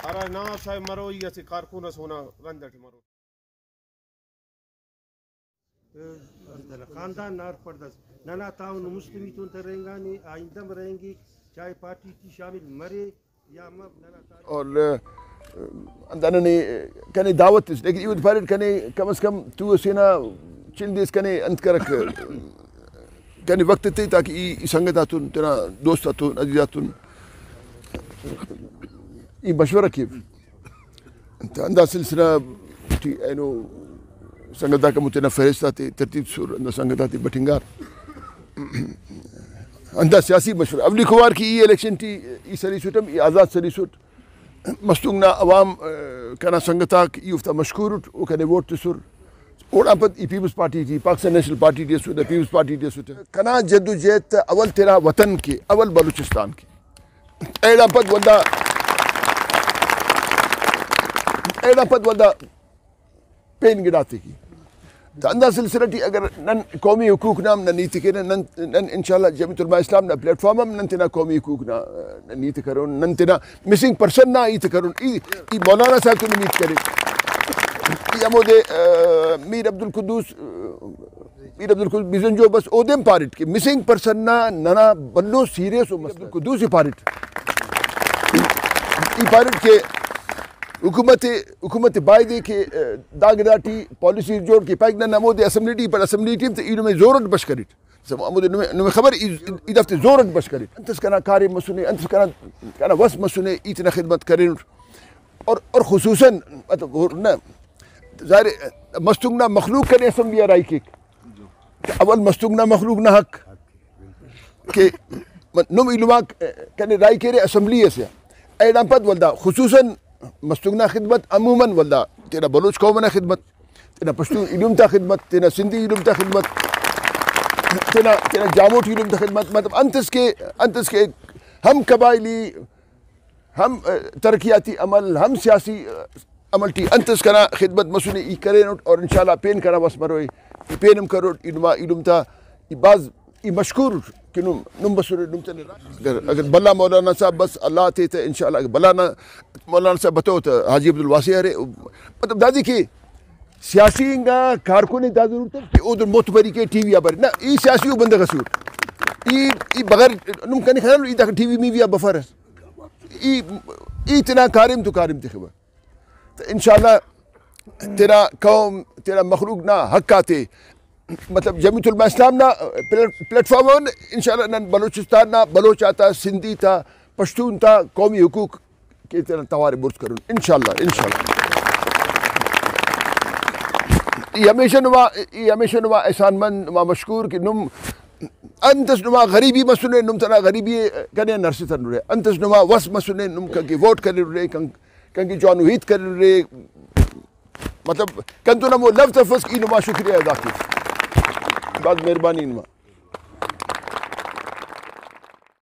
ارا نا سای مرو یسی کارکون سونا گندٹ مرو خاندان نار پردس نانا تعاون مسلمیتون تر رہیں گانی آئندہ رہیں گی چاہے پارٹی کی شامل مرے یا اور اندانا نے کنے دعوت اس لیکن یہ فارد کنے کم از کم تو سینا چندیس کنے انت کرک کنے وقت تے تاکہ ای سنگتاتون تینا دوستاتون عزیزاتون ای مشورہ کی اندہ سلسلہ تی اینو سنگتا کا متنا فہرستہ تے ترتیب سور اندہ سنگتا تے بٹنگار اندہ سیاسی مشورہ اولی خوار کی ای الیکشن تی ای سری سوٹم ای آزاد سری سوٹ مستونگنا عوام کنا سنگتا ای افتا مشکورت او کنے ووٹ تسور اور اپت ای پیپلز پارٹی تھی پاکستان نیشنل پارٹی تی سوٹ پیپلز پارٹی تی سوٹ کنا جدو جہت اول تیرا وطن کے اول بلوچستان کے ایڈا پت ولدہ پین گڑاتے کی تو اندہ سلسلہ ٹی اگر نن قومی حقوق نام نہ نیتی کرے نن انشاءاللہ جمعیت علماء اسلام نہ پلیٹ فارم ہم نن تینا قومی حقوق نہ نیتی کرون نن تینا مسنگ پرسن نہ ایت کرون ای مولانا صاحب تو نیت کرے ای امودے میر عبدالقدوس بیزنجو بس اودم پارٹ کے مسنگ پرسن نہ بلو سیریس و عبدالقدوس پارٹ ای پارٹ کے حکومت بائدے کے داگداٹی پالیسی جوڑ کے پاک نہ مودے اسمبلی پر اسمبلی ٹیم تے اینو میں زورت بش کرت مودے نو خبر ای دفتے زورت بش کرت انتس کنا کاری مسنے انتس کنا وس مسنے اتنا خدمت کریں اور خصوصاً نہ ظاہر مستنگنا مخلوق کرے اسمبلی رائی کے اول مستنگنا مخلوق نہ حق کہ نم علماء کنے رائی کرے اسمبلی سے ایڈام پت ولدہ خصوصاً مستنگنا خدمت عموماً ولدہ تینا بلوچ قومنا خدمت تینا پشتو علم تا خدمت تینا سندھی علم تا خدمت تینا جاموٹ علم تا خدمت مطلب انتس کے ہم قبائلی ہم ترقیاتی عمل ہم سیاسی عمل ٹی انتس کنا خدمت مسونے ای کریں اور انشاءاللہ پین کنا بس مروئی پینم کرو علم تا بعض ای مشکور کہ نم بسور نم تنے اگر بلا مولانا صاحب بس اللہ تے تے انشاءاللہ اگر بلا مولانا صاحب بتو تو حاجی عبدالواسع ہے مطلب دادی کی سیاسی انگا کارکونی دا ضرورت ہے کہ ادھر موتبری کے ٹی وی آبر نا ای سیاسی بندہ غسور ای بغیر نم کنے خیال ای تاکہ ٹی وی میوی آب بفر ای اتنا کارم تو کارم تے خبر تو انشاءاللہ تیرا قوم تیرا مخلوق نا حق آتے مطلب جمعیت علماء اسلام نا پلیٹ فارم انشاءاللہ نن بلوچستان نا بلوچ آتا سندھی تا پشتون تا قومی حقوق کے تیرا توارے برس کرن انشاءاللہ یہ ہمیشہ نما احسان مند نما مشکور کہ نم انتس نما غریبی مسنے نم تنا غریبی کنے نرسی تن رہے انتس نما وس مسنے نم کنکی ووٹ کرے رہے کنکی جوانو ہیت کرے رہے مطلب کنتو نمو لفظ تفظ کی نما شکریہ ادا کی بعد مہربانی نما